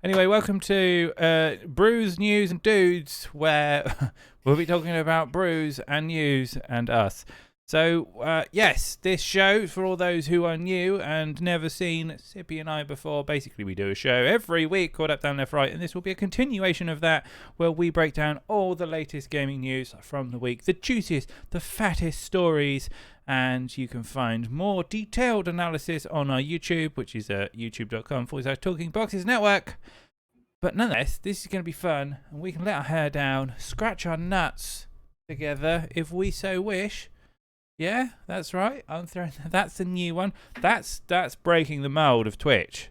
Anyway, welcome to Brews, News and Dudes, where we'll be talking about brews and news and us. So, yes, this show, for all those who are new and never seen Sippy and I before, basically we do a show every week called Up, Down, Left, Right, and this will be a continuation of that, where we break down all the latest gaming news from the week, the juiciest, the fattest stories, and you can find more detailed analysis on our YouTube, which is youtube.com/Talking Boxes Network. But nonetheless, this is going to be fun, and we can let our hair down, scratch our nuts together if we so wish. Yeah, that's right. I'm throwing. That's a new one. That's breaking the mold of Twitch.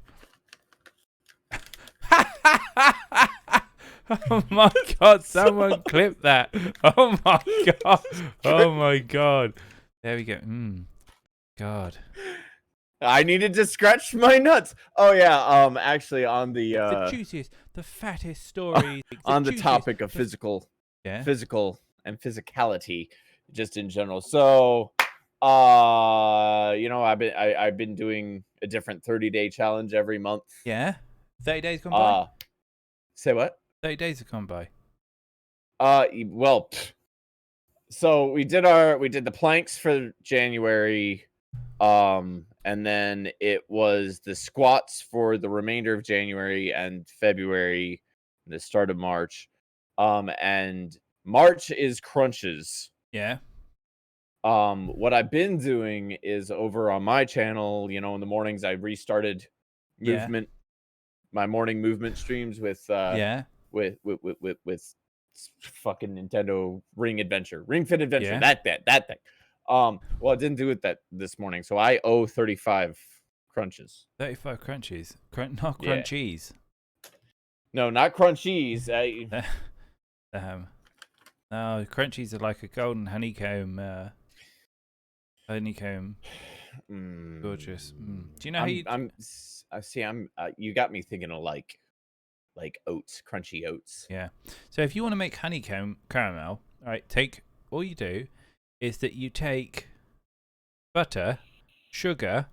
Oh my god! Someone clip that. Oh my god! Oh my god! There we go. God. I needed to scratch my nuts. Oh yeah. Actually, on the juiciest, the fattest stories. On the topic of physical and physicality, just in general. So, I've been doing a different 30-day challenge every month. Yeah. 30 days gone by. Say what? 30 days have gone by. Well, so we did the planks for January, and then it was the squats for the remainder of January and February, the start of March. And March is crunches. Yeah. What I've been doing is over on my channel, in the mornings I restarted movement, my morning movement streams with fucking Nintendo Ring Fit Adventure, that thing. Well, I didn't do it this morning, so I owe 35 crunches. 35 crunchies, not crunchies. No, not crunchies. No, crunchies are like a golden honeycomb. Gorgeous. Do you know how you? You got me thinking of like oats, crunchy oats. Yeah. So if you want to make honeycomb caramel, all right, all you do is that you take butter, sugar.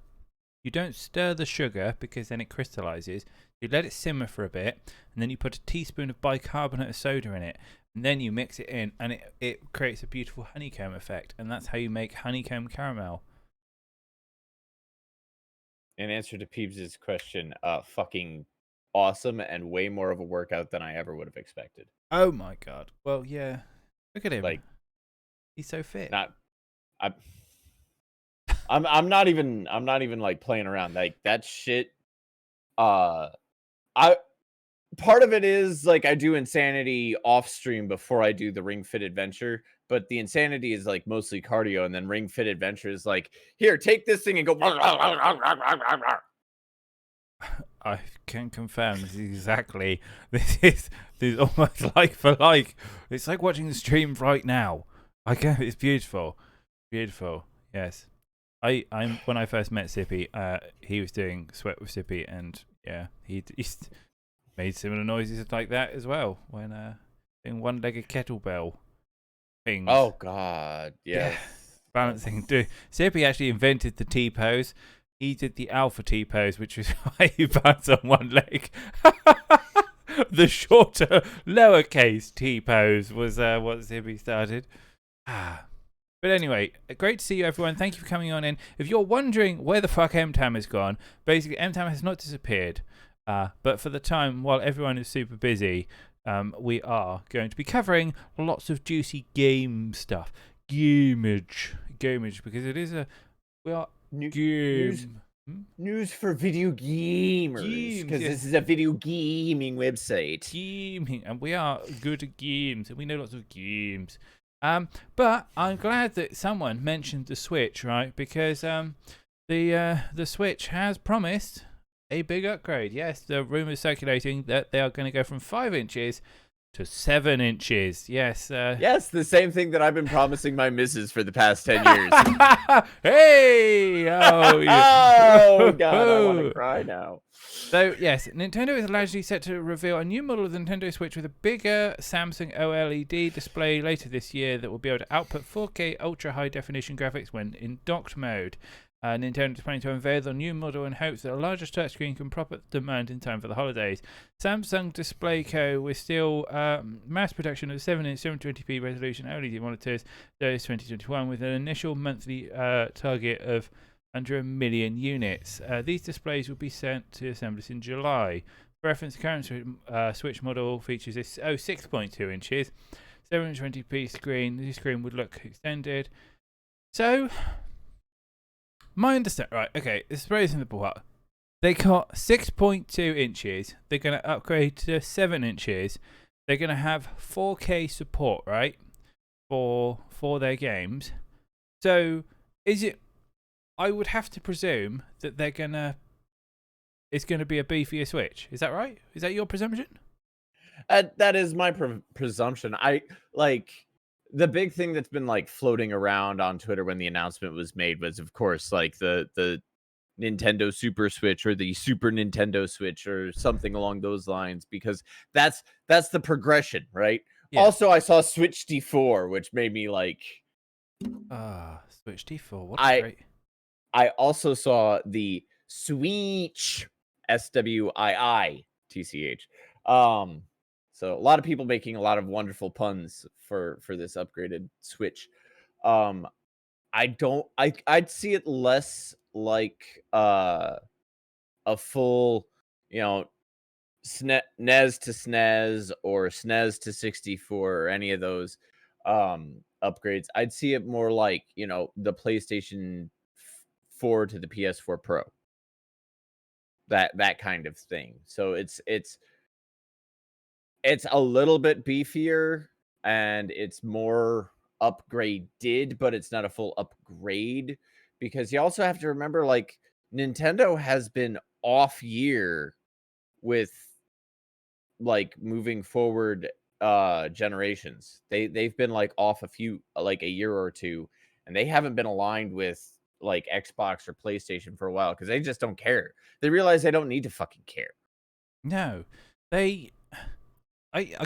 You don't stir the sugar because then it crystallizes. You let it simmer for a bit, and then you put a teaspoon of bicarbonate of soda in it, and then you mix it in, and it creates a beautiful honeycomb effect, and that's how you make honeycomb caramel. In answer to Peebs' question, fucking awesome and way more of a workout than I ever would have expected. Oh my god. Well, yeah. Look at him. Like, he's so fit. I'm not even like playing around. Like that shit. Part of it is like I do insanity off stream before I do the Ring Fit Adventure, but the insanity is like mostly cardio, and then Ring Fit Adventure is like, here, take this thing and go. I can confirm this is almost like for like. It's like watching the stream right now. It's beautiful, beautiful. Yes, I'm when I first met Sippy, he was doing Sweat with Sippy, and he made similar noises like that as well when doing one-legged kettlebell things. Oh god, yes. Yeah. Balancing. Sippy actually invented the T pose. He did the alpha T pose, which is why he balance on one leg. The shorter, lowercase T pose was what Sippy started. But anyway, great to see you, everyone. Thank you for coming on in. If you're wondering where the fuck MTAM has gone, basically MTAM has not disappeared. But for the time, while everyone is super busy, we are going to be covering lots of juicy game stuff. Gamage, because it is news for video gamers, because this is a video gaming website. Gaming, and we are good at games, and we know lots of games. But I'm glad that someone mentioned the Switch, right? Because the Switch has promised a big upgrade. Yes, the rumors circulating that they are going to go from 5 inches to 7 inches. Yes. Yes, the same thing that I've been promising my missus for the past 10 years. Hey! Oh, oh God, I want to cry now. So, yes, Nintendo is allegedly set to reveal a new model of the Nintendo Switch with a bigger Samsung OLED display later this year that will be able to output 4K ultra high definition graphics when in docked mode. Nintendo is planning to unveil the new model in hopes that a larger touchscreen can prop up demand in time for the holidays. Samsung Display Co. will still mass production of 7-inch 720p resolution OLED monitors those 2021 with an initial monthly target of under 1 million units. These displays will be sent to assemblers in July. For reference, the current Switch model features a 6.2 inches, 720p screen. The screen would look extended. So, my understanding, right? Okay, this is very simple. What they got 6.2 inches. They're going to upgrade to 7 inches. They're going to have 4K support, right, for their games. So, is it? I would have to presume that they're gonna. It's going to be a beefier Switch. Is that right? Is that your presumption? That is my presumption. I like the big thing that's been like floating around on Twitter when the announcement was made was, of course, like the Nintendo Super Switch or the Super Nintendo Switch or something along those lines, because that's the progression, right? Yeah. Also, I saw Switch D4, which made me like, Switch D4. What's great? I also saw the Switch, SWIITCH. So a lot of people making a lot of wonderful puns for this upgraded Switch. I'd see it less like a full, NES to SNES or SNES to 64 or any of those upgrades. I'd see it more like, the PlayStation 4 to the PS4 Pro. That kind of thing. So it's a little bit beefier and it's more upgraded, but it's not a full upgrade, because you also have to remember, like, Nintendo has been off year with like moving forward generations. They've been like off a year or two, and they haven't been aligned with like Xbox or PlayStation for a while because they just don't care. They realize they don't need to fucking care. No, I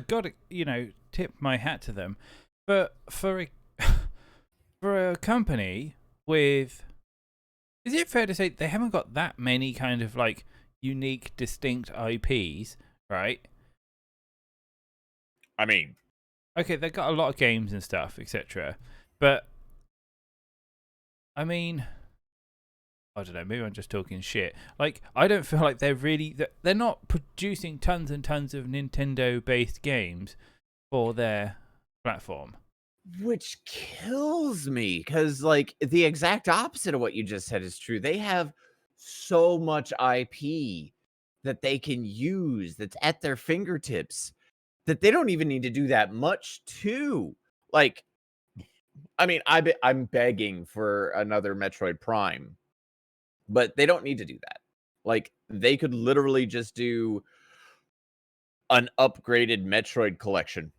gotta tip my hat to them, but for a for a company with, is it fair to say they haven't got that many kind of like unique, distinct IPs, right? I mean, okay, they've got a lot of games and stuff, etc. But I mean, I don't know. Maybe I'm just talking shit. Like, I don't feel like they're not producing tons and tons of Nintendo-based games for their platform. Which kills me, because like the exact opposite of what you just said is true. They have so much IP that they can use that's at their fingertips that they don't even need to do that much to. Like, I mean, I'm begging for another Metroid Prime, but they don't need to do that. Like, they could literally just do an upgraded Metroid collection,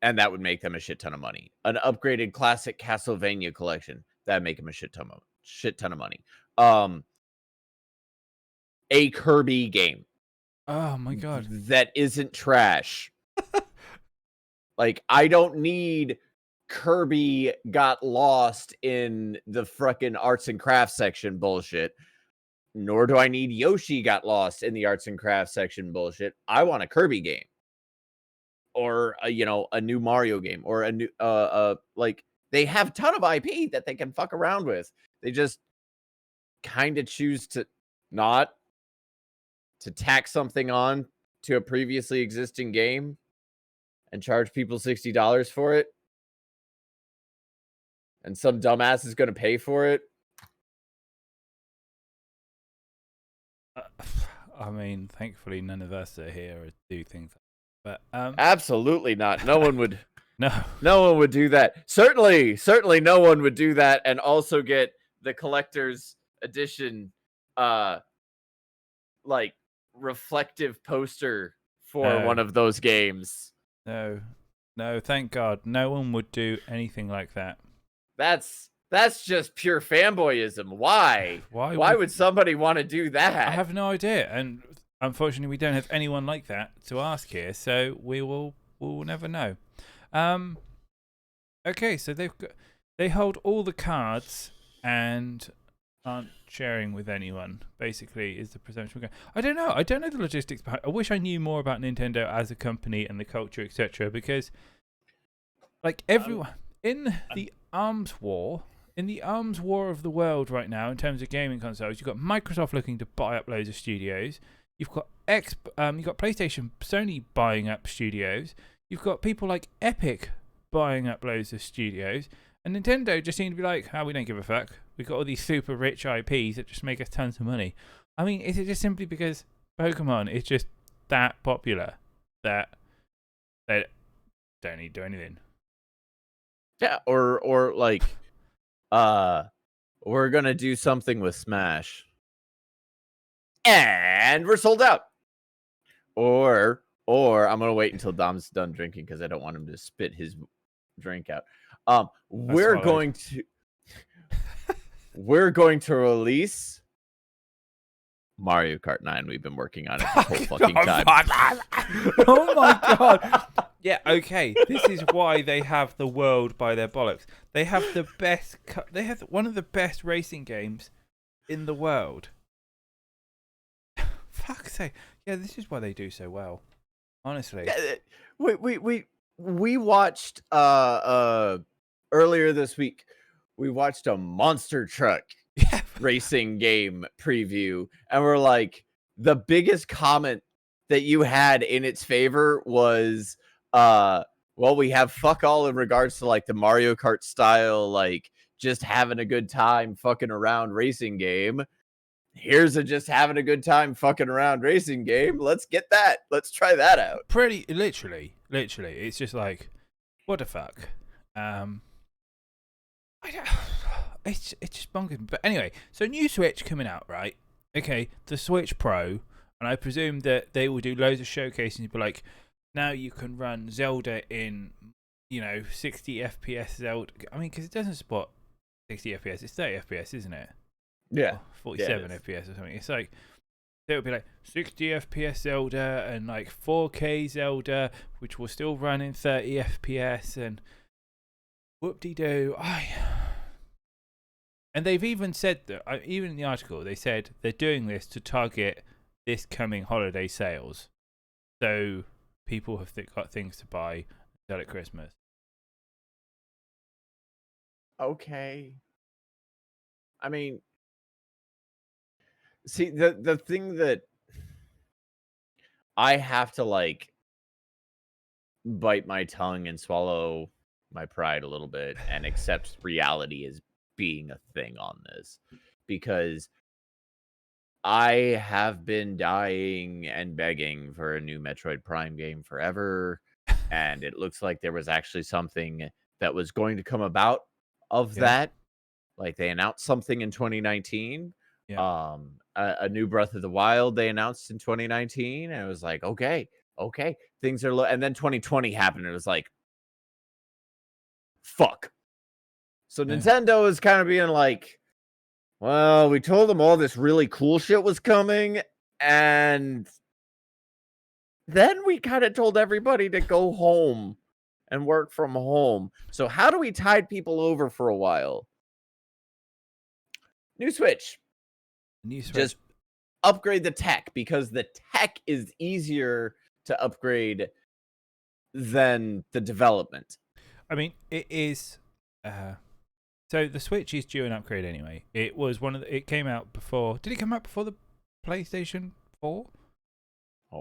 and that would make them a shit ton of money. An upgraded classic Castlevania collection, that'd make them a shit ton of money. A Kirby game. Oh my god. That isn't trash. Like, I don't need Kirby got lost in the frickin' arts and crafts section bullshit. Nor do I need Yoshi got lost in the arts and crafts section bullshit. I want a Kirby game. Or a new Mario game, or a new like, they have a ton of IP that they can fuck around with. They just kind of choose to not to tack something on to a previously existing game and charge people $60 for it. And some dumbass is going to pay for it. I mean, thankfully, none of us are here do things. But absolutely not. No one would. No one would do that. Certainly, no one would do that and also get the collector's edition, like, reflective poster for one of those games. No, thank God, no one would do anything like that. That's just pure fanboyism. Why? Why would somebody want to do that? I have no idea, and unfortunately, we don't have anyone like that to ask here, so we'll never know. Okay, so they hold all the cards and aren't sharing with anyone. Basically, is the presumption. I don't know. I don't know the logistics behind. I wish I knew more about Nintendo as a company and the culture, etc. Because, like everyone in the arms war. In the arms war of the world right now, in terms of gaming consoles, you've got Microsoft looking to buy up loads of studios. You've got you've got PlayStation, Sony buying up studios. You've got people like Epic buying up loads of studios, and Nintendo just seem to be like, we don't give a fuck. We've got all these super rich IPs that just make us tons of money. I mean, is it just simply because Pokemon is just that popular that they don't need to do anything? Yeah, or like, we're gonna do something with Smash, and we're sold out. Or I'm gonna wait until Dom's done drinking because I don't want him to spit his drink out. We're going to release Mario Kart 9. We've been working on it this whole fucking time. Oh my god. Yeah, okay. This is why they have the world by their bollocks. They have the best. They have one of the best racing games in the world. Fuck's sake. Yeah, this is why they do so well. Honestly. We watched earlier this week. We watched a monster truck racing game preview, and we're like, the biggest comment that you had in its favor was, well, we have fuck all in regards to like the Mario Kart style, like just having a good time fucking around racing game. Here's a just having a good time fucking around racing game. Let's get that. Let's try that out. Pretty literally. It's just like, what the fuck? It's just bonkers. But anyway, so new Switch coming out, right? Okay, the Switch Pro, and I presume that they will do loads of showcasing. But like, now you can run Zelda in, 60 FPS Zelda. I mean, because it doesn't support 60 FPS. It's 30 FPS, isn't it? Yeah. 47 FPS or something. It's like, it would be like 60 FPS Zelda and like 4K Zelda, which will still run in 30 FPS, and whoop-de-doo. And they've even said that, even in the article, they said they're doing this to target this coming holiday sales. So people have got things to buy until at Christmas. Okay. I mean, see, the thing that I have to like bite my tongue and swallow my pride a little bit and accept reality as being a thing on this, because I have been dying and begging for a new Metroid Prime game forever, and it looks like there was actually something that was going to come about of that. Like, they announced something in 2019. Yeah. A new Breath of the Wild they announced in 2019, and it was like, okay, things are and then 2020 happened, and it was like, fuck. So Nintendo is kind of being like, well, we told them all this really cool shit was coming, and then we kind of told everybody to go home and work from home. So how do we tide people over for a while? New Switch. Just upgrade the tech, because the tech is easier to upgrade than the development. I mean, it is. So the Switch is due an upgrade anyway. It was it came out before. Did it come out before the PlayStation 4?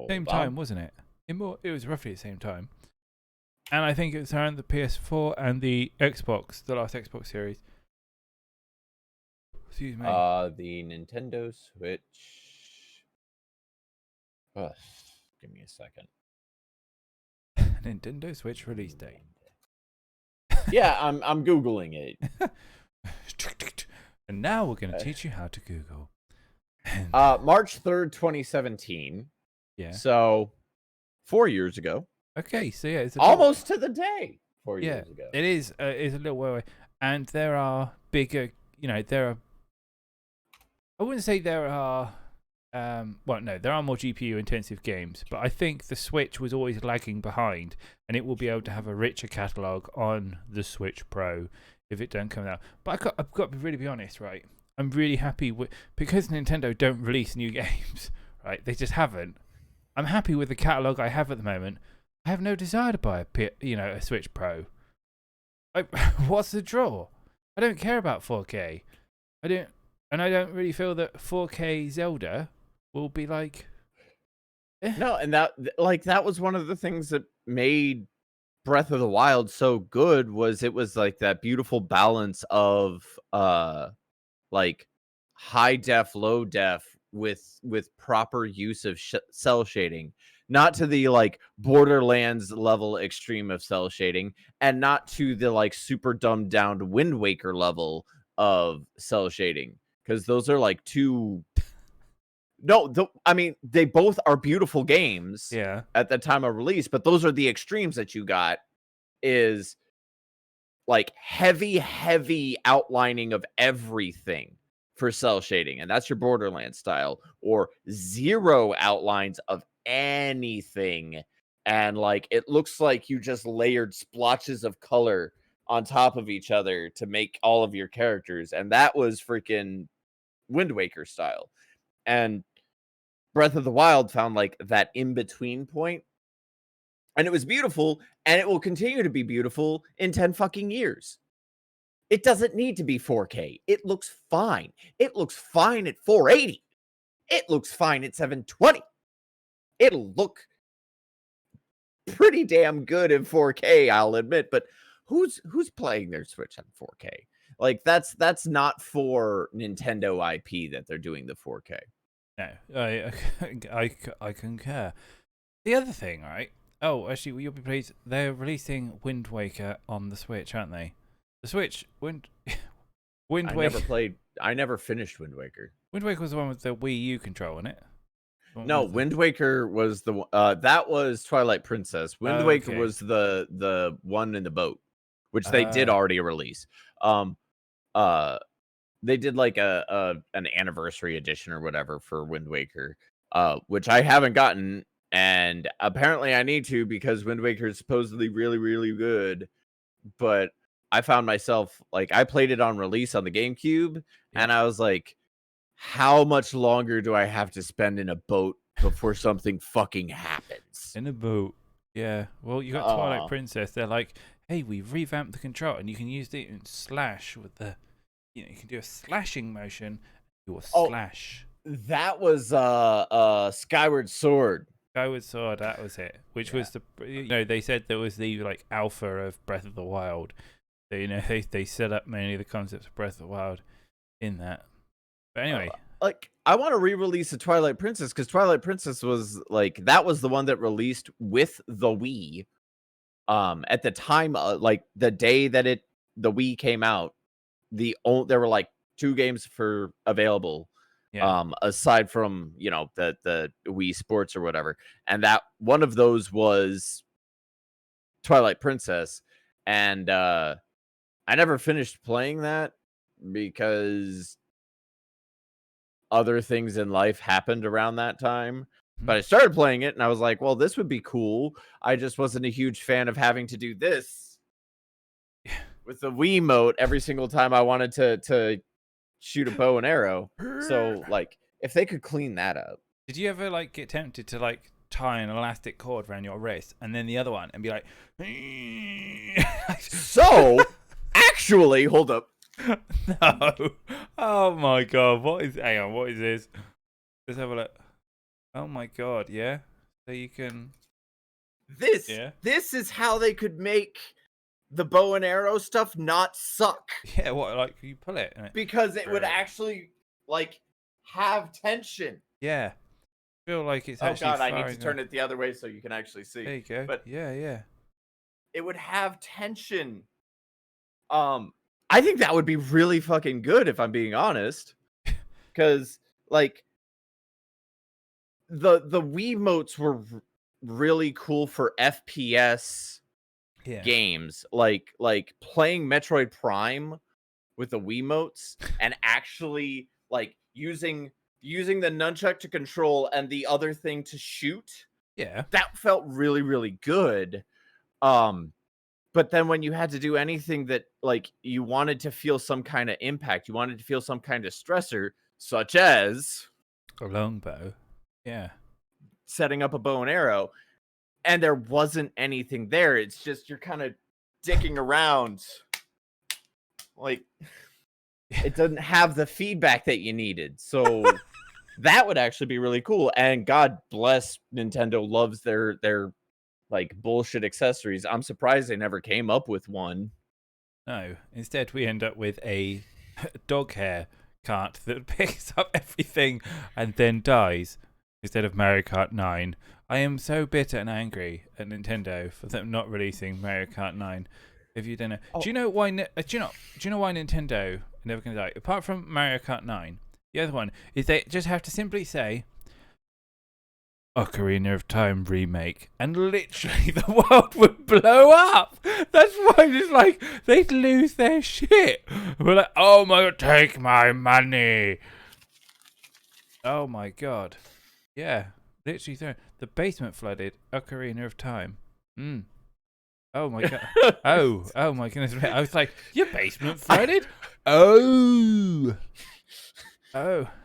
Same time, wasn't it? It was roughly the same time. And I think it was around the PS4 and the Xbox, the last Xbox series. Excuse me. The Nintendo Switch. Give me a second. Nintendo Switch release date. Yeah, I'm Googling it. And now we're going to teach you how to Google. March 3rd, 2017. Yeah. So 4 years ago. Okay, so yeah, it's almost to the day. 4 years ago. It is. It's a little way away, and there are bigger. There are. I wouldn't say there are. Well, no, there are more GPU intensive games, but I think the Switch was always lagging behind, and it will be able to have a richer catalog on the Switch Pro if it don't come out. But I've got to really be honest, right? I'm really happy with because Nintendo don't release new games, right? They just haven't. I'm happy with the catalog I have at the moment. I have no desire to buy a Switch Pro. What's the draw? I don't care about 4K. I don't really feel that 4K Zelda will be like. No, and that was one of the things that made Breath of the Wild so good was it was like that beautiful balance of like high def, low def with proper use of cell shading, not to the like Borderlands level extreme of cell shading, and not to the like super dumbed down Wind Waker level of cell shading, because those are like two. No, I mean, they both are beautiful games Yeah. at the time of release, but those are the extremes that you got is like heavy outlining of everything for cell shading. And that's your Borderlands style, or zero outlines of anything. And like, it looks like you just layered splotches of color on top of each other to make all of your characters. And that was freaking Wind Waker style. And Breath of the Wild found like that in between point, and it was beautiful, and it will continue to be beautiful in 10 fucking years. It doesn't need to be 4K. It looks fine. It looks fine at 480. It looks fine at 720. It'll look pretty damn good in 4K, I'll admit, but who's playing their Switch on 4K? Like that's not for Nintendo IP that they're doing the 4K. No, I concur. The other thing, right? Oh, actually, you'll be pleased. They're releasing Wind Waker on the Switch, aren't they? The Switch Wind Waker. I never finished Wind Waker. Wind Waker was the one with the Wii U control, wasn't it? No, Wind Waker was the that was Twilight Princess. Wind Waker was the one in the boat, which they did already release. They did like an anniversary edition or whatever for Wind Waker, which I haven't gotten, and apparently I need to because Wind Waker is supposedly really, really good. But I found myself like I played it on release on the GameCube, and I was like, how much longer do I have to spend in a boat before something fucking happens? In a boat. Yeah. Well, you got Twilight Princess. They're like, hey, we've revamped the control, and you can use it and slash with the. You can do a slashing motion, do a slash. That was Skyward Sword. Skyward Sword, that was it. Which was they said there was the like alpha of Breath of the Wild. So, they set up many of the concepts of Breath of the Wild in that. But anyway, like I want to re-release the Twilight Princess because Twilight Princess was like that was the one that released with the Wii. At the time, like the day that the Wii came out. There were like 2 games available, aside from the Wii Sports or whatever, and that one of those was Twilight Princess, and I never finished playing that because other things in life happened around that time. But I started playing it, and I was like, well, this would be cool. I just wasn't a huge fan of having to do this with the Wiimote every single time I wanted to shoot a bow and arrow. So, like, if they could clean that up. Did you ever, like, get tempted to, like, tie an elastic cord around your wrist and then the other one and be like... So, actually, hold up. No. Oh, my God. Hang on, what is this? Let's have a look. Oh, my God, yeah? So you can... This is how they could make... the bow and arrow stuff not suck. Yeah, what, like, you pull it? Because it would actually, like, have tension. Yeah. I feel like it's actually God, I need to turn it the other way so you can actually see. There you go. But yeah. It would have tension. I think that would be really fucking good if I'm being honest. Because, like, the Wiimotes were really cool for FPS games, like playing Metroid Prime with the Wiimotes and actually like using the nunchuck to control and the other thing to shoot. Yeah, that felt really, really good. But then when you had to do anything that like you wanted to feel some kind of impact, you wanted to feel some kind of stressor, such as A longbow. Yeah. setting up a bow and arrow, and there wasn't anything there. It's just you're kind of dicking around. Like it doesn't have the feedback that you needed. So that would actually be really cool. And God bless Nintendo loves their like bullshit accessories. I'm surprised they never came up with one. No. Instead, we end up with a dog hair cart that picks up everything and then dies instead of Mario Kart 9. I am so bitter and angry at Nintendo for them not releasing Mario Kart 9. If you don't know, do you know why? Do you know why Nintendo are never going to die? Apart from Mario Kart 9, the other one is they just have to simply say Ocarina of Time remake, and literally the world would blow up. That's why it's like they'd lose their shit. We're like, oh my god, take my money. Oh my god, yeah, literally the basement flooded. Ocarina of Time. Oh my god. Oh my goodness. I was like, your basement flooded? Oh,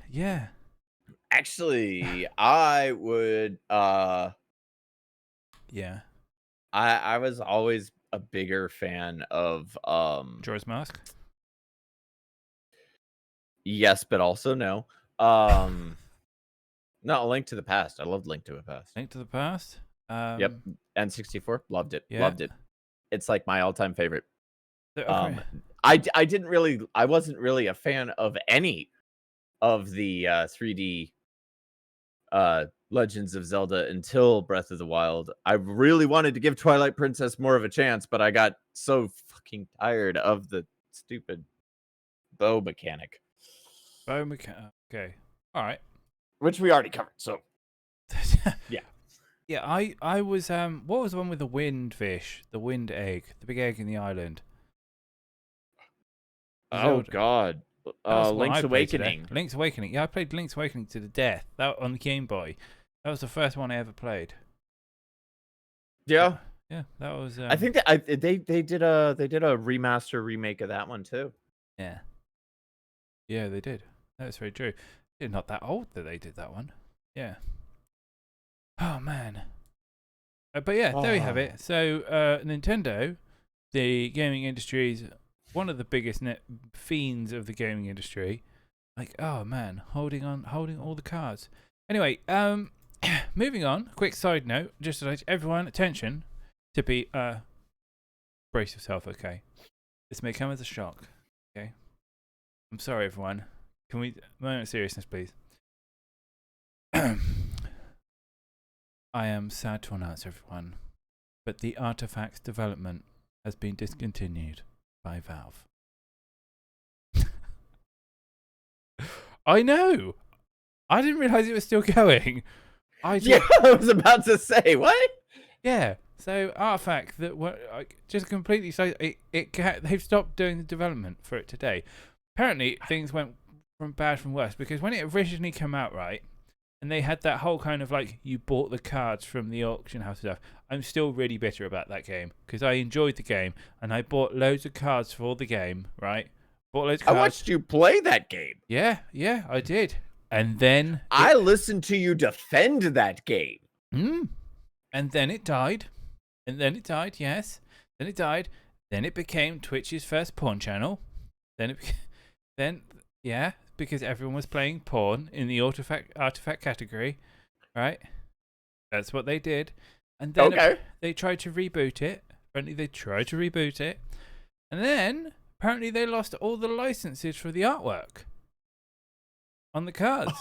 yeah. Actually, I would Yeah. I was always a bigger fan of Jorah's Mask? yes, but also no. No, A Link to the Past. I loved Link to the Past. Link to the Past? Yep. N64. Loved it. Yeah. Loved it. It's like my all-time favorite. Okay. I wasn't really a fan of any of the 3D Legends of Zelda until Breath of the Wild. I really wanted to give Twilight Princess more of a chance, but I got so fucking tired of the stupid bow mechanic. Bow mechanic. Okay. All right. Which we already covered, so yeah. Yeah, I was what was the one with the wind fish, the wind egg, the big egg in the island? Oh god. Link's Awakening. Link's Awakening. Yeah, I played Link's Awakening to the death. That on the Game Boy. That was the first one I ever played. Yeah. Yeah, that was I think that they did a remaster remake of that one too. Yeah. Yeah, they did. That's very true. They're not that old that they did that one. Yeah. Oh man. But yeah, there you have it. So Nintendo, the gaming industry's one of the biggest fiends of the gaming industry. Like, oh man, holding all the cards. Anyway, moving on. Quick side note, just to let everyone attention. Tippy, brace yourself. Okay, this may come as a shock. Okay, I'm sorry, everyone. Can we moment of seriousness, please? I am sad to announce, everyone, but the Artifacts development has been discontinued by Valve. I know. I didn't realize it was still going. I was about to say what? Yeah. So Artifact that were just completely so they've stopped doing the development for it today. Apparently things went from bad from worse because when it originally came out, right, and they had that whole kind of like you bought the cards from the auction house stuff. I'm still really bitter about that game because I enjoyed the game and I bought loads of cards for the game, right? Bought loads of cards. I watched you play that game. Yeah, I did. And then I listened to you defend that game. And then it died. And then it died, yes. Then it died. Then it became Twitch's first porn channel. Yeah, because everyone was playing porn in the artifact category, right? That's what they did. And then they tried to reboot it. Apparently they tried to reboot it. And then apparently they lost all the licenses for the artwork on the cards.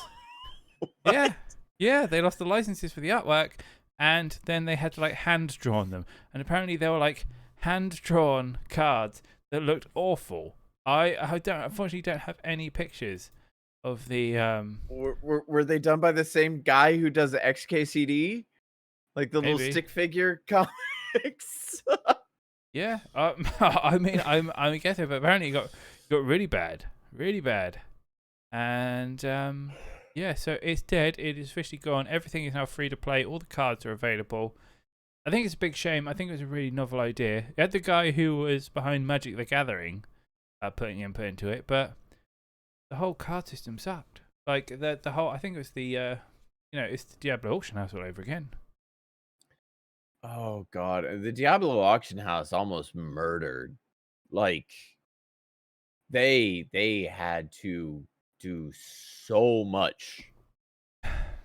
Yeah, they lost the licenses for the artwork, and then they had to like hand drawn them. And apparently they were like hand drawn cards that looked awful. I unfortunately don't have any pictures of the Were they done by the same guy who does the XKCD, like the little stick figure comics? Yeah, I mean I'm guessing, but apparently it got really bad, and yeah, so it's dead. It is officially gone. Everything is now free to play. All the cards are available. I think it's a big shame. I think it was a really novel idea. You had the guy who was behind Magic the Gathering putting input into it, but the whole card system sucked. Like the whole, I think it was it's the Diablo auction house all over again. Oh god, the Diablo auction house almost murdered. Like they had to do so much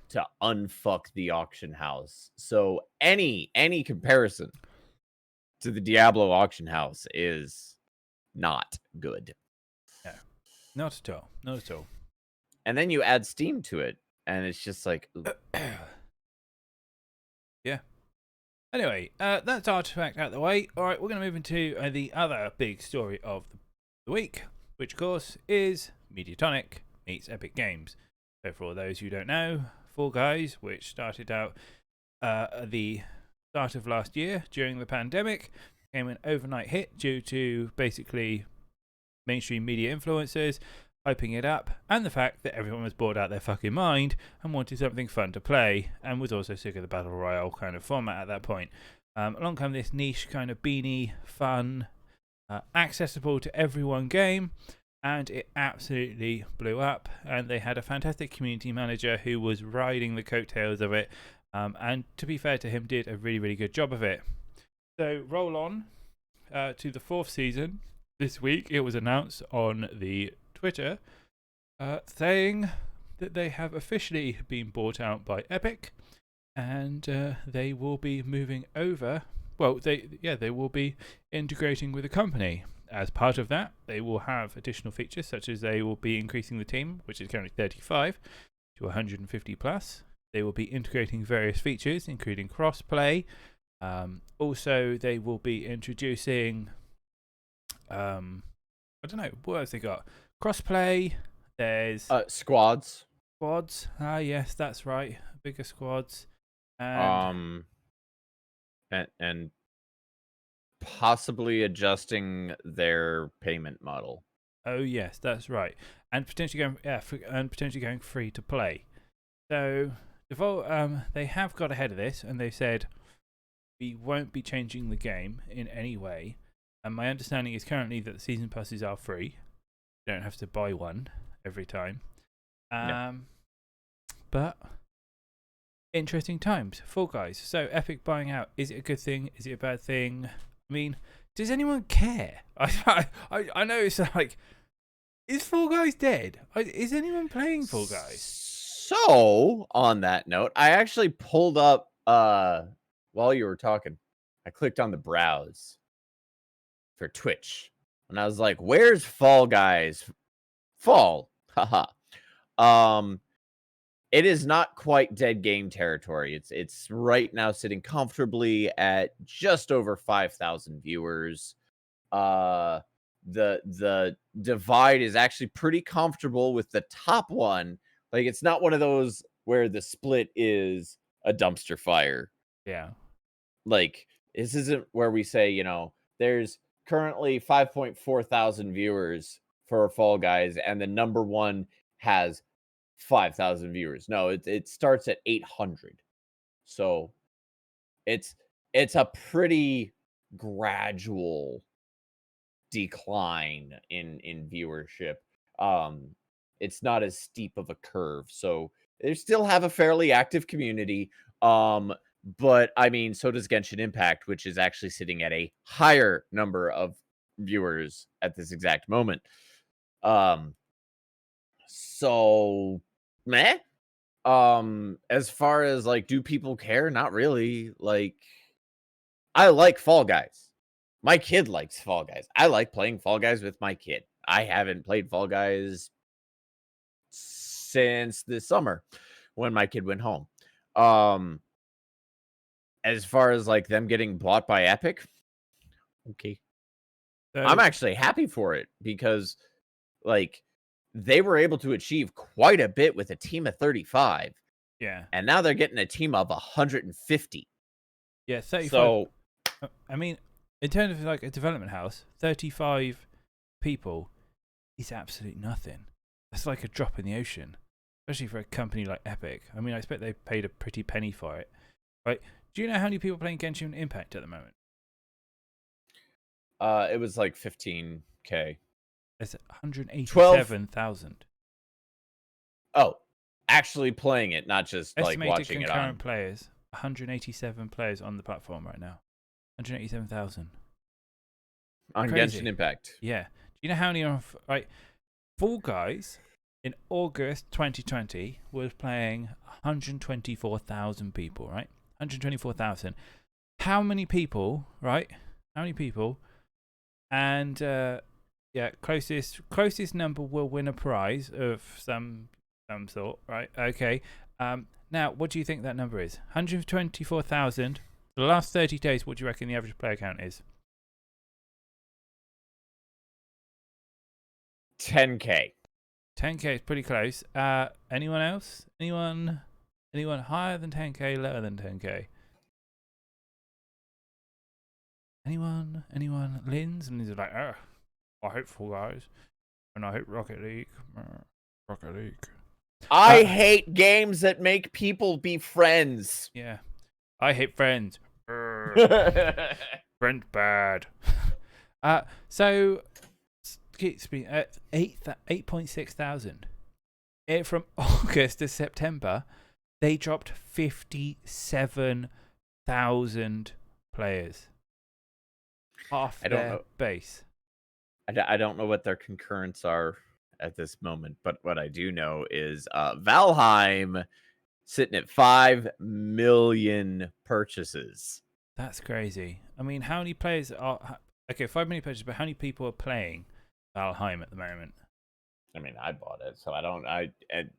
to unfuck the auction house. So any comparison to the Diablo auction house is not good. No, not at all. Not at all. And then you add Steam to it, and it's just like, Yeah. Anyway, that's Artifact out of the way. All right, we're going to move into the other big story of the week, which, of course, is Tonic meets Epic Games. So, for all those who don't know, Fallguys, which started out at the start of last year during the pandemic, became an overnight hit due to basically mainstream media influencers hyping it up, and the fact that everyone was bored out their fucking mind and wanted something fun to play, and was also sick of the battle royale kind of format at that point. Along came this niche kind of beanie, fun, accessible to everyone game, and it absolutely blew up. And they had a fantastic community manager who was riding the coattails of it, and to be fair to him, did a really, really good job of it. So roll on to the 4th season. This week it was announced on the Twitter saying that they have officially been bought out by Epic, and they will be moving over. Well, they will be integrating with the company. As part of that, they will have additional features, such as they will be increasing the team, which is currently 35, to 150 plus. They will be integrating various features, including crossplay. Also, they will be introducing I don't know, what else they got? Crossplay, there's squads. squads. Ah, yes, that's right. Bigger squads. And And possibly adjusting their payment model. oh yes, that's right. And potentially going free to play. So they have got ahead of this, and they said we won't be changing the game in any way. And my understanding is currently that the season passes are free. You don't have to buy one every time. No. But interesting times. Fallguys. So Epic buying out. Is it a good thing? Is it a bad thing? I mean, does anyone care? I know it's like, is Fallguys dead? Is anyone playing Fallguys? So on that note, I actually pulled up while you were talking. I clicked on the browse for Twitch, and I was like, "Where's Fall Guys? Fall, haha." It is not quite dead game territory. It's right now sitting comfortably at just over 5,000 viewers. The divide is actually pretty comfortable with the top one. Like, it's not one of those where the split is a dumpster fire. Yeah. Like, this isn't where we say, there's currently 5.4 thousand viewers for Fall Guys, and the number one has 5,000 viewers. No, it starts at 800. So it's a pretty gradual decline in viewership. It's not as steep of a curve. So they still have a fairly active community. But I mean, so does Genshin Impact, which is actually sitting at a higher number of viewers at this exact moment. So meh. As far as like, do people care? Not really. Like, I like Fall Guys. My kid likes Fall Guys. I like playing Fall Guys with my kid. I haven't played Fall Guys since this summer when my kid went home. As far as like them getting bought by Epic, okay. So, I'm actually happy for it because like they were able to achieve quite a bit with a team of 35. yeah. And now they're getting a team of 150. Yeah, 35. So I mean, in terms of like a development house, 35 people is absolute nothing. That's like a drop in the ocean, especially for a company like Epic. I mean, I expect they paid a pretty penny for it, right? Do you know how many people playing Genshin Impact at the moment? It was like 15K. It's 12. 187,000. Oh, actually playing it, not just like Estimated watching it concurrent on. players, 187 players on the platform right now. 187,000. On Crazy. Genshin Impact. Yeah. Do you know how many are right? Fallguys in August 2020 was playing 124,000 people, right? 124,000. How many people, right? How many people? And yeah, closest number will win a prize of some sort, right? Okay. Now, what do you think that number is? 124,000. The last 30 days, what do you reckon the average player count is? 10K. 10K is pretty close. Anyone else? Anyone higher than 10K, lower than 10K? Anyone? Linz? And he's like, oh, I hate Fallguys. And I hate Rocket League. Rocket League. I hate games that make people be friends. Yeah. I hate friends. Friends bad. So it's been 8.6 thousand. From August to September, they dropped 57,000 players off their base. I don't know what their concurrents are at this moment, but what I do know is Valheim sitting at 5 million purchases. That's crazy. I mean, how many players are... Okay, 5 million purchases, but how many people are playing Valheim at the moment? I mean, I bought it, so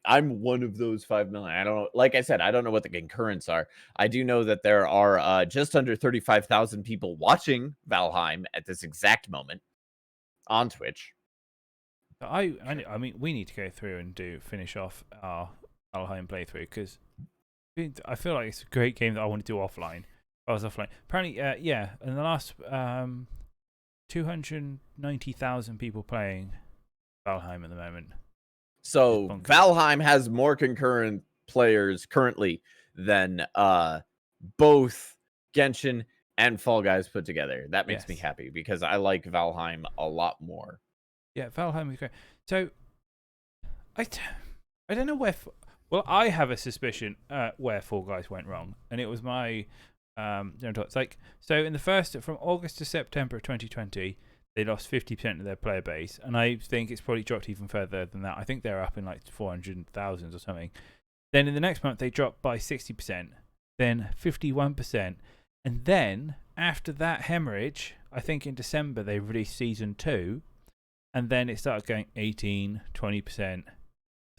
I'm one of those 5 million. I don't, like I said, I don't know what the concurrents are. I do know that there are just under 35,000 people watching Valheim at this exact moment on Twitch. I mean, we need to go through and finish off our Valheim playthrough, because I feel like it's a great game that I want to do offline. I was offline. Apparently, yeah, in the last 290,000 people playing Valheim at the moment. So Valheim has more concurrent players currently than both Genshin and Fall Guys put together. That makes me happy because I like Valheim a lot more. Yeah, Valheim is great. So I don't know where. Well, I have a suspicion where Fall Guys went wrong, and it was my it's like, so in the first, from August to September of 2020, they lost 50% of their player base, and I think it's probably dropped even further than that. I think they're up in like 400,000 or something. Then in the next month, they dropped by 60%, then 51%, and then after that hemorrhage, I think in December they released season 2, and then it started going 18, 20%,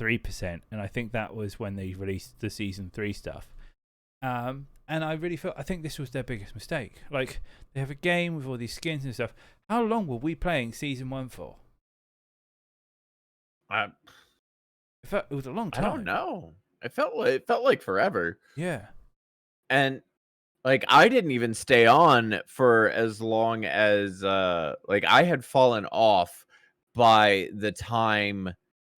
3%, and I think that was when they released the season 3 stuff. And I really I think this was their biggest mistake. Like, they have a game with all these skins and stuff. How long were we playing season 1 for? It was a long time. I don't know. It felt like forever. Yeah. And like, I didn't even stay on for as long as like, I had fallen off by the time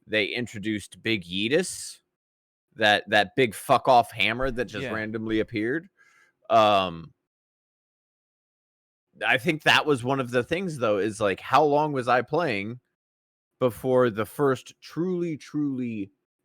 they introduced Big Yeetus, that big fuck off hammer that just randomly appeared. I think that was one of the things, though, is like, how long was I playing before the first truly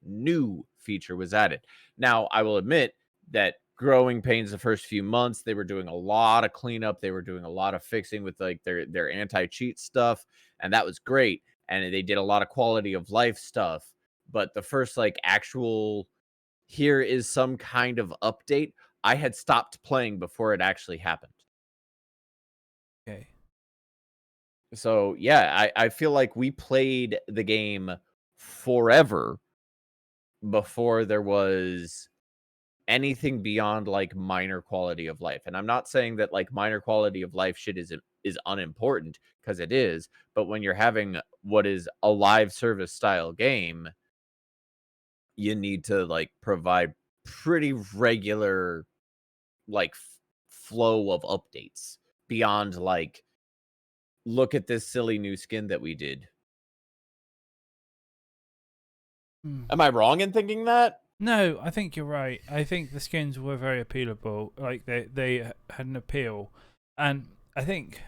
new feature was added? Now, I will admit that growing pains the first few months, they were doing a lot of cleanup. They were doing a lot of fixing with like their anti-cheat stuff, and that was great. And they did a lot of quality of life stuff. But the first like actual, here is some kind of update, I had stopped playing before it actually happened. Okay. So yeah, I feel like we played the game forever before there was anything beyond like minor quality of life. And I'm not saying that like minor quality of life shit is unimportant, because it is, but when you're having what is a live service style game, you need to like provide pretty regular like flow of updates beyond like, look at this silly new skin that we did. Am I wrong in thinking that? No, I think you're right. I think the skins were very appealable. Like they had an appeal, and I think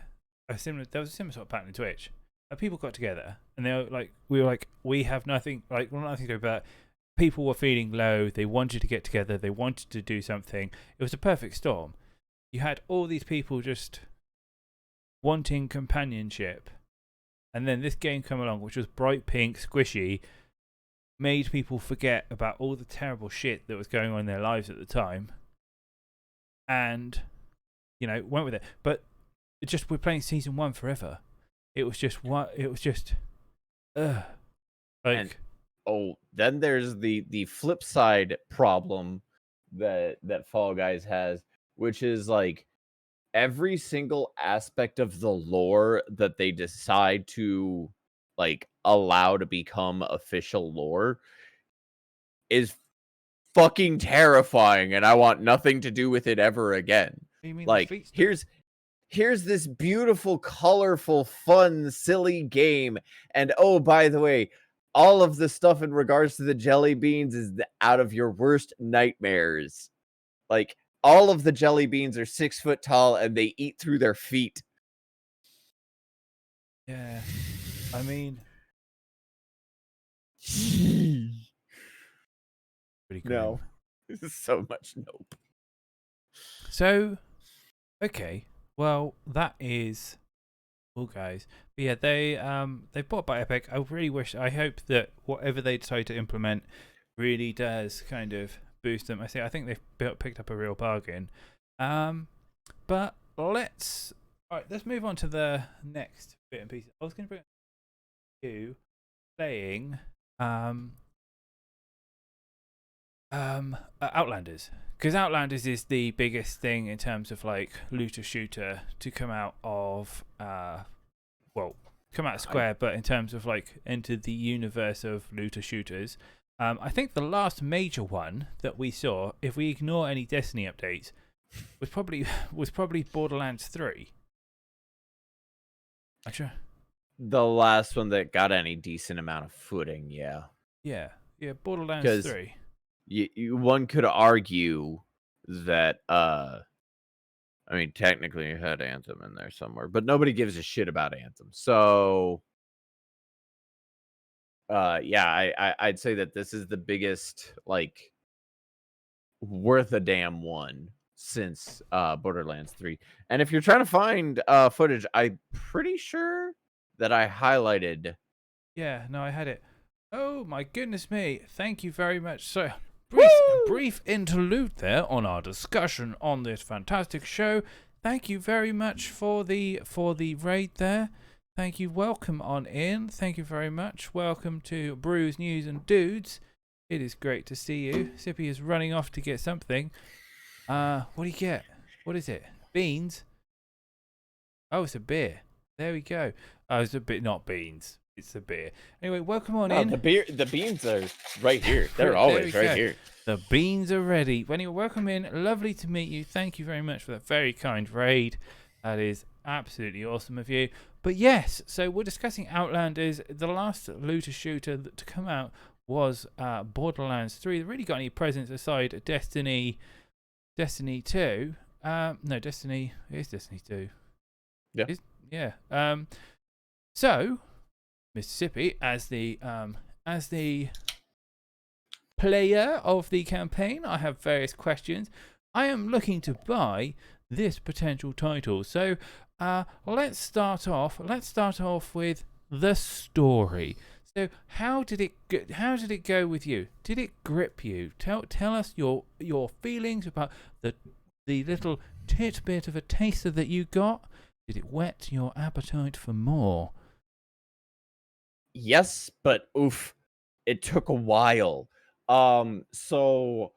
there was a similar sort of pattern in Twitch. People got together and they were like, we have nothing, like, well, nothing to do about. People were feeling low. They wanted to get together. They wanted to do something. It was a perfect storm. You had all these people just wanting companionship, and then this game come along, which was bright pink, squishy, made people forget about all the terrible shit that was going on in their lives at the time, and went with it. But we're playing season 1 forever. It was just what it was just, like. And, then there's the flip side problem that Fall Guys has, which is like every single aspect of the lore that they decide to like allow to become official lore is fucking terrifying, and I want nothing to do with it ever again. You mean Like, here's this beautiful, colorful, fun, silly game, and oh, by the way, all of the stuff in regards to the jelly beans is out of your worst nightmares. Like, all of the jelly beans are 6 foot tall and they eat through their feet. Yeah, I mean, pretty grim. No, this is so much nope. So, okay, well, that is all, guys. But yeah, they bought by Epic. I hope that whatever they decide to implement really does kind of boost them. I think they've picked up a real bargain. But let's move on to the next bit and piece. I was going to bring you playing Outlanders, because Outlanders is the biggest thing in terms of like looter shooter to come out of Square, but in terms of like enter the universe of looter shooters. I think the last major one that we saw, if we ignore any Destiny updates, was probably Borderlands 3. Sure. The last one that got any decent amount of footing, yeah. Yeah, Borderlands 3. One could argue that I mean, technically you had Anthem in there somewhere, but nobody gives a shit about Anthem. So I'd say that this is the biggest, like, worth a damn one since Borderlands 3. And if you're trying to find footage, I'm pretty sure that I highlighted. Yeah, no, I had it. Oh my goodness me. Thank you very much. So brief interlude there on our discussion on this fantastic show. Thank you very much for the raid there. Thank you. Welcome on in. Thank you very much. Welcome to Brews, News and Dudes. It is great to see you. Sippy is running off to get something. What do you get? What is it? Beans? Oh, it's a beer. There we go. Oh, it's a bit, not beans. It's a beer. Anyway, welcome on in. The beans are right here. They're always right here. The beans are ready. Anyway, welcome in. Lovely to meet you. Thank you very much for that very kind raid. That is absolutely awesome of you. But yes, so we're discussing Outlanders. The last looter shooter to come out was Borderlands 3. They really got any presents aside Destiny 2. No, Destiny. It is Destiny 2. Yeah. So, Mississippi, as the player of the campaign, I have various questions. I am looking to buy this potential title. So, let's start off with the story. So, how did it go with you? Did it grip you? Tell us your feelings about the little tidbit of a taster that you got. Did it whet your appetite for more? Yes, but oof, it took a while. So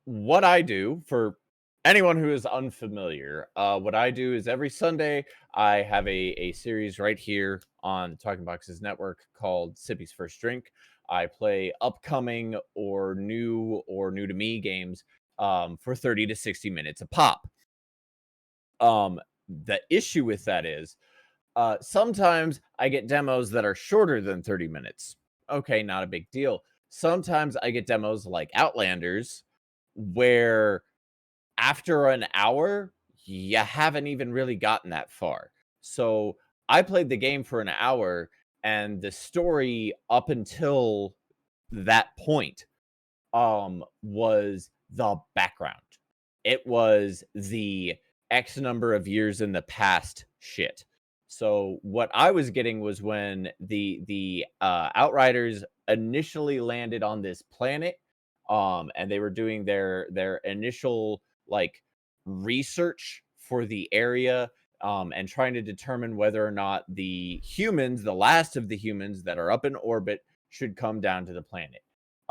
what I do, for anyone who is unfamiliar, what I do is every Sunday I have a series right here on Talking Boxes Network called Sippy's First Drink. I play upcoming or new to me games for 30 to 60 minutes a pop. The issue with that is sometimes I get demos that are shorter than 30 minutes. Okay, not a big deal. sometimes I get demos like Outlanders where after an hour, you haven't even really gotten that far. So I played the game for an hour, and the story up until that point was the background. It was the X number of years in the past shit. So what I was getting was when the Outriders initially landed on this planet, and they were doing their initial like research for the area, and trying to determine whether or not the humans, the last of the humans that are up in orbit, should come down to the planet.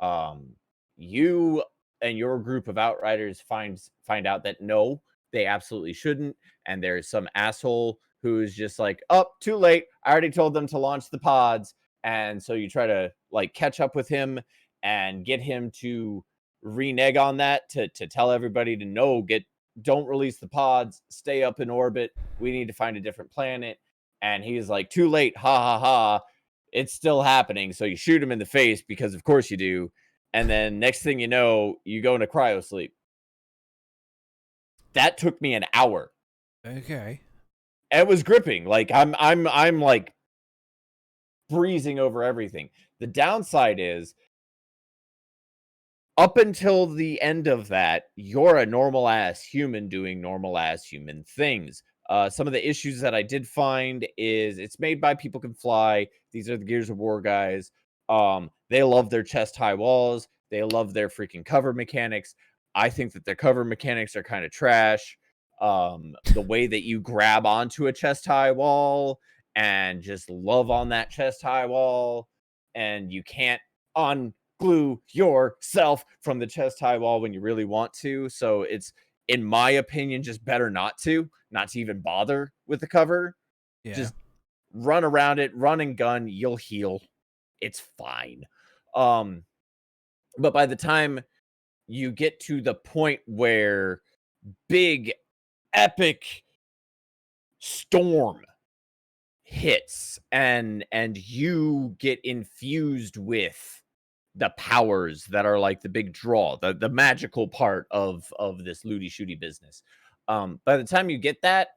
Um, you and your group of Outriders find out that no, they absolutely shouldn't, and there's some asshole who's just like, "Oh, too late. I already told them to launch the pods." And so you try to like catch up with him and get him to renege on that, to tell everybody to no, don't release the pods, stay up in orbit. We need to find a different planet. And he's like, "Too late. Ha ha ha. It's still happening." So you shoot him in the face because of course you do. And then next thing you know, you go into cryo sleep. That took me an hour. Okay. It was gripping. Like I'm like breezing over everything. The downside is up until the end of that, you're a normal ass human doing normal ass human things. Some of the issues that I did find is it's made by People Can Fly. These are the Gears of War guys. They love their chest high walls. They love their freaking cover mechanics. I think that their cover mechanics are kind of trash. The way that you grab onto a chest high wall and just love on that chest high wall, and you can't unglue yourself from the chest high wall when you really want to. So it's, in my opinion, just better not to even bother with the cover. Yeah. Just run around it, run and gun, you'll heal. It's fine. But by the time you get to the point where big epic storm hits and you get infused with the powers that are like the big draw, the magical part of this looty shooty business. By the time you get that,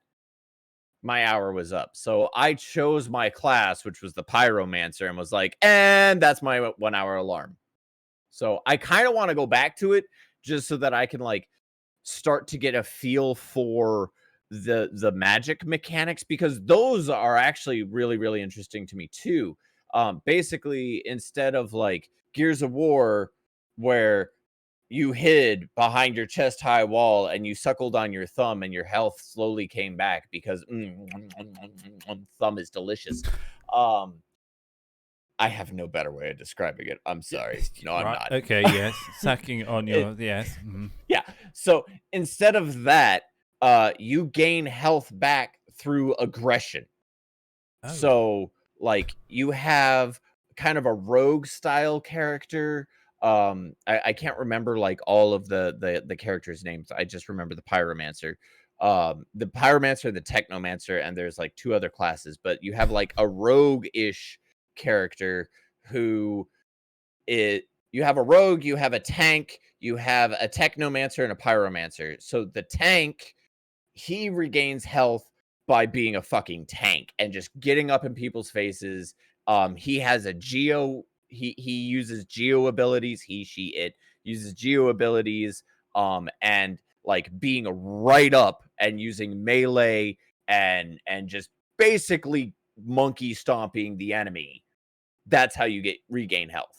my hour was up. So I chose my class, which was the pyromancer, and was like, and that's my 1 hour alarm. So I kind of want to go back to it just so that I can like start to get a feel for the magic mechanics, because those are actually really, really interesting to me too. Basically, instead of like Gears of War, where you hid behind your chest high wall and you suckled on your thumb and your health slowly came back because thumb is delicious. I have no better way of describing it. I'm sorry. No, I'm Right. not. Okay. Yes. Sucking on your It- yes. yeah. So instead of that, you gain health back through aggression. Oh. So like you have kind of a rogue style character. I can't remember like all of the characters' names. I just remember the pyromancer. The pyromancer, the technomancer, and there's like two other classes, but you have like a rogue-ish character who it you have a rogue, you have a tank, you have a technomancer and a pyromancer. So the tank, he regains health by being a fucking tank and just getting up in people's faces. He has a geo. He uses geo abilities. It uses geo abilities. And like being right up and using melee and just basically monkey stomping the enemy. That's how you get regain health.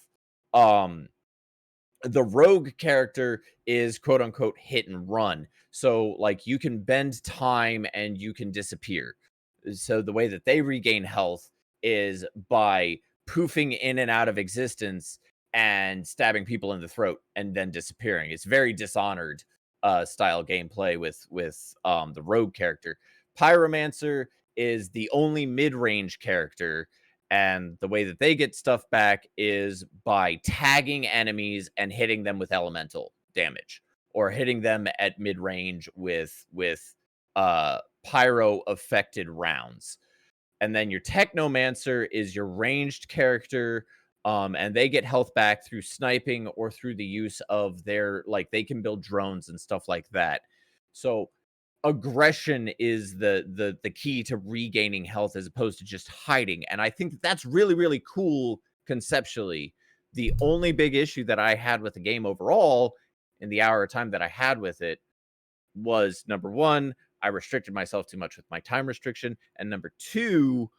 The rogue character is quote unquote hit and run. So like you can bend time and you can disappear. So the way that they regain health is by poofing in and out of existence and stabbing people in the throat and then disappearing. It's very Dishonored style gameplay with the rogue character. Pyromancer is the only mid-range character, and the way that they get stuff back is by tagging enemies and hitting them with elemental damage, or hitting them at mid range with pyro affected rounds. And then your technomancer is your ranged character. And they get health back through sniping or through the use of their, like, they can build drones and stuff like that. So aggression is the key to regaining health as opposed to just hiding. And I think that's really, really cool conceptually. The only big issue that I had with the game overall in the hour of time that I had with it was, number one, I restricted myself too much with my time restriction, and number two,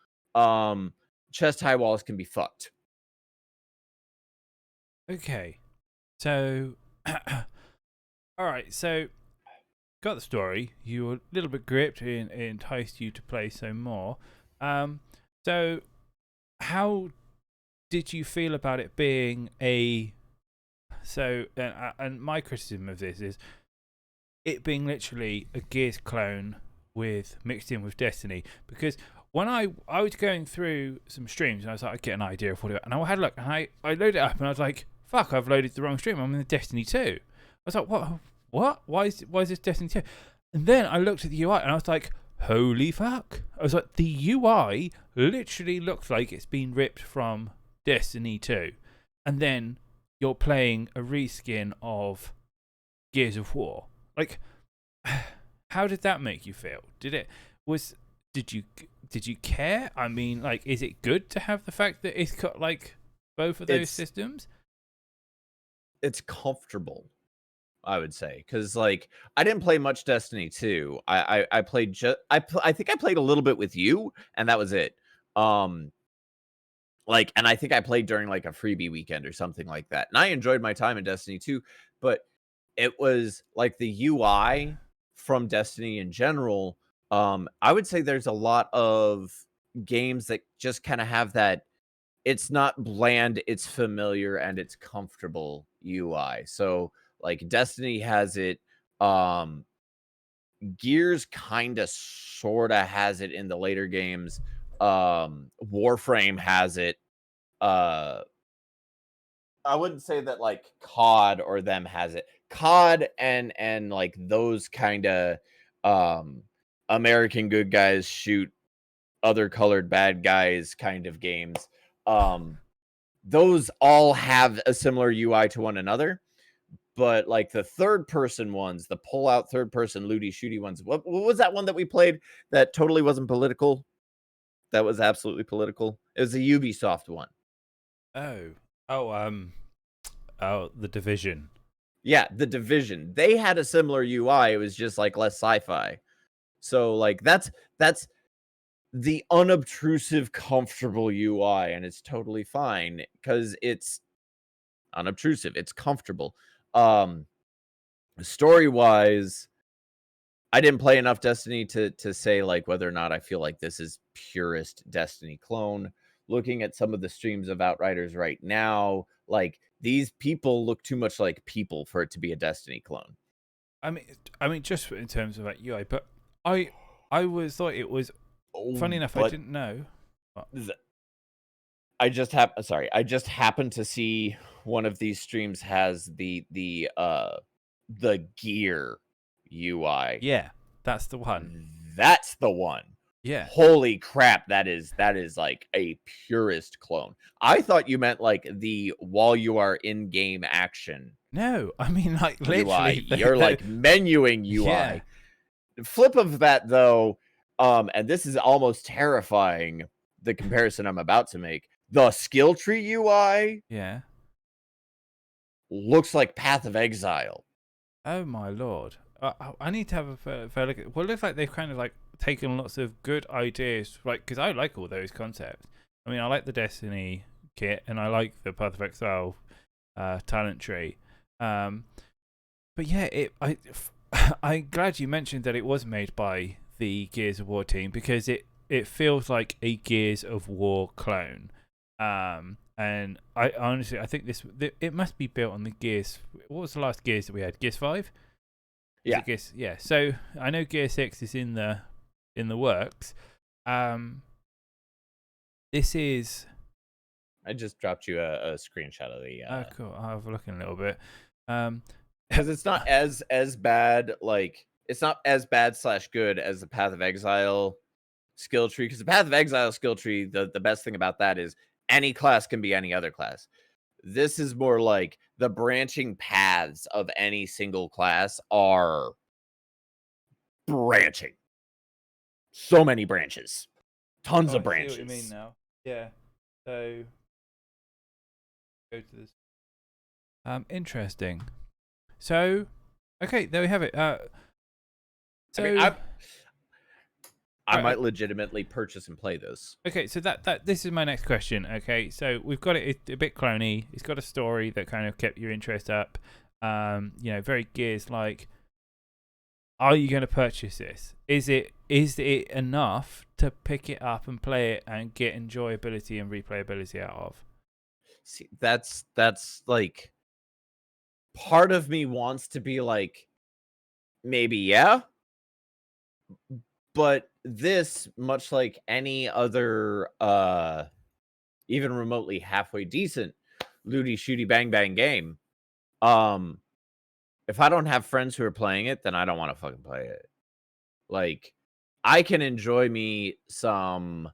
chest high walls can be fucked. Okay. So, all right. So, got the story. You were a little bit gripped and it enticed you to play some more. So, how did you feel about it being a? So, and my criticism of this is it being literally a Gears clone with mixed in with Destiny, because when I was going through some streams and I was like, I get an idea of what it, and I had a look and I loaded it up and I was like, fuck, I've loaded the wrong stream. I'm in the Destiny 2. I was like, what? Why is this Destiny 2? And then I looked at the UI and I was like, holy fuck. I was like, the UI literally looks like it's been ripped from Destiny 2. And then you're playing a reskin of Gears of War. Like, how did that make you feel? Did you care? I mean, like, is it good to have the fact that it's got like both of those systems? It's comfortable, I would say, because like I didn't play much Destiny 2. I played I think I played a little bit with you, and that was it. Like, and I think I played during like a freebie weekend or something like that, and I enjoyed my time in Destiny 2, but it was like the UI from Destiny in general. I would say there's a lot of games that just kind of have that. It's not bland, it's familiar, and it's comfortable UI. So, like, Destiny has it, Gears kinda sorta has it in the later games, Warframe has it, uh, I wouldn't say that, like, COD or them has it. COD and, like, those kinda, American good guys shoot other colored bad guys kind of games, um those all have a similar UI to one another, but like the third person ones, the pull out third person looty shooty ones. What was that one that we played that totally wasn't political? That was absolutely political. It was a Ubisoft one. Oh, The Division. Yeah, The Division. They had a similar UI. It was just like less sci-fi. So like that's the unobtrusive, comfortable UI, and it's totally fine because it's unobtrusive. It's comfortable. Story wise, I didn't play enough Destiny to say like whether or not I feel like this is purest Destiny clone. Looking at some of the streams of Outriders right now, like these people look too much like people for it to be a Destiny clone. I mean, just in terms of that UI, but I thought it was. Funny enough, I didn't know. I just happened to see one of these streams has the gear UI. Yeah, that's the one. That's the one. Yeah. Holy crap, that is like a purist clone. I thought you meant like the while you are in game action. No, I mean like literally UI. You're like menuing UI. Yeah. Flip of that though, and this is almost terrifying, the comparison I'm about to make. The skill tree UI looks like Path of Exile. Oh my lord. I need to have a fair look at. Well, it looks like they've kind of like taken lots of good ideas, like, because I like all those concepts. I mean, I like the Destiny kit and I like the Path of Exile talent tree. But yeah, I'm glad you mentioned that it was made by the Gears of War team, because it feels like a Gears of War clone. And I honestly, I think it must be built on the Gears. What was the last Gears that we had? Gears 5? Yeah. Yeah. So I know Gear 6 is in the works. This is. I just dropped you a screenshot of the. Oh, cool. I'll have a look in a little bit. Because it's not as bad. Like it's not as bad / good as the Path of Exile skill tree. Because the Path of Exile skill tree, the best thing about that is any class can be any other class. This is more like the branching paths of any single class are branching. So many branches. Tons Oh, of I see what you mean branches. now. Yeah. So go to this. Interesting. So, okay, there we have it. I mean, So, I right, might legitimately purchase and play this. okay, so that this is my next question. Okay, so we've got it a bit cloney. It's got a story that kind of kept your interest up. Very Gears like. Are you going to purchase this? Is it enough to pick it up and play it and get enjoyability and replayability out of? See, that's like part of me wants to be like, maybe yeah, but this, much like any other even remotely halfway decent looty shooty bang bang game, um if I don't have friends who are playing it, then I don't want to fucking play it. Like, I can enjoy me some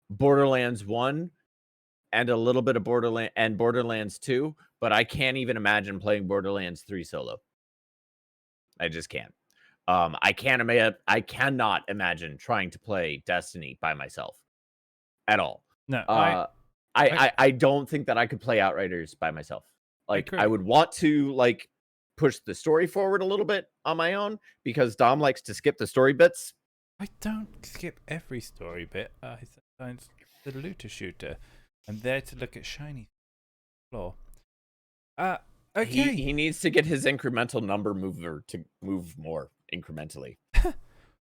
Borderlands 1 and a little bit of Borderlands 2, but I can't even imagine playing Borderlands 3 solo. I just can't. I cannot imagine trying to play Destiny by myself at all. No, Uh, I don't think that I could play Outriders by myself. I Like, I agree. would want to like push the story forward a little bit on my own because Dom likes to skip the story bits. I don't skip every story bit. I sometimes the looter shooter. I'm there to look at shiny floor. Okay. He needs to get his incremental number mover to move more incrementally.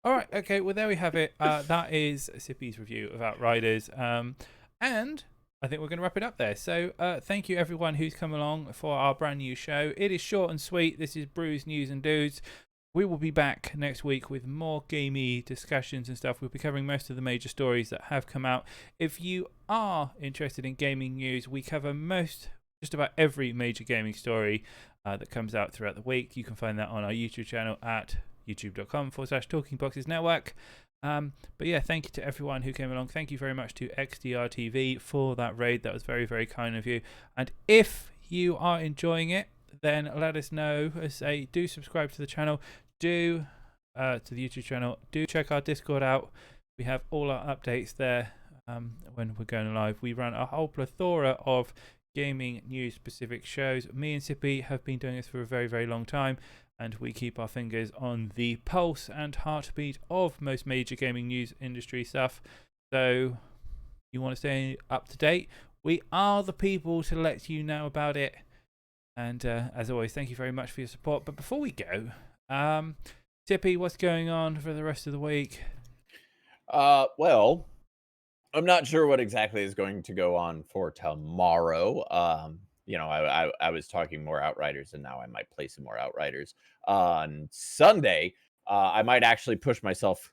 All right. Okay. Well, there we have it. That is Sippy's review of Outriders. And I think we're going to wrap it up there. So thank you everyone who's come along for our brand new show. It is short and sweet. This is Brews News and Dudes. We will be back next week with more gamey discussions and stuff. We'll be covering most of the major stories that have come out. If you are interested in gaming news, we cover just about every major gaming story that comes out throughout the week. You can find that on our YouTube channel at youtube.com/talkingboxesnetwork. But yeah, thank you to everyone who came along. Thank you very much to XDR TV for that raid. That was very, very kind of you. And if you are enjoying it, then let us know. Do subscribe to the channel. To the YouTube channel. Do check our Discord out. We have all our updates there when we're going live. We run a whole plethora of gaming news specific shows. Me and Sippy have been doing this for a very, very long time, and we keep our fingers on the pulse and heartbeat of most major gaming news industry stuff. So you want to stay up to date, we are the people to let you know about it. And as always, thank you very much for your support. But before we go, Tippy, what's going on for the rest of the week? Well, I'm not sure what exactly is going to go on for tomorrow. I was talking more Outriders, and now I might play some more Outriders. On Sunday, I might actually push myself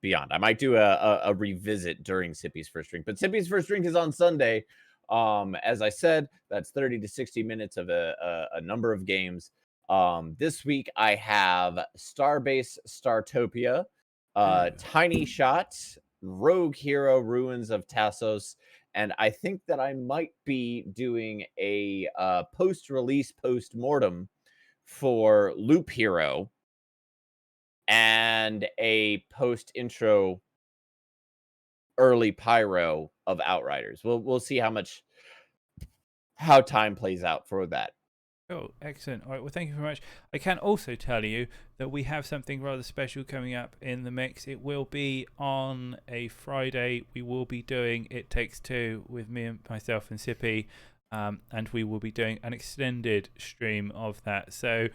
beyond. I might do a revisit during Sippy's first drink, but Sippy's first drink is on Sunday. As I said, that's 30 to 60 minutes of a number of games. This week I have Starbase Startopia, Tiny Shot, Rogue Hero Ruins of Tassos, and I think that I might be doing a post-release post-mortem for Loop Hero and a post-intro early pyro of Outriders. We'll see how time plays out for that. Oh, excellent. All right, well, thank you very much. I can also tell you that we have something rather special coming up in the mix. It will be on a Friday. We will be doing It Takes Two with myself and Sippy, and we will be doing an extended stream of that. So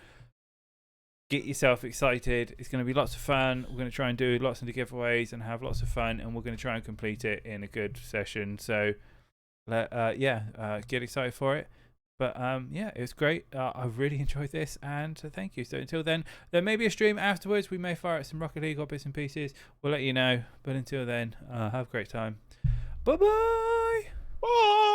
get yourself excited. It's going to be lots of fun. We're going to try and do lots of the giveaways and have lots of fun, and we're going to try and complete it in a good session. So, get excited for it. But it was great. I really enjoyed this, and thank you. So until then, there may be a stream afterwards. We may fire out some Rocket League or bits and pieces. We'll let you know. But until then, have a great time. Bye-bye. Bye.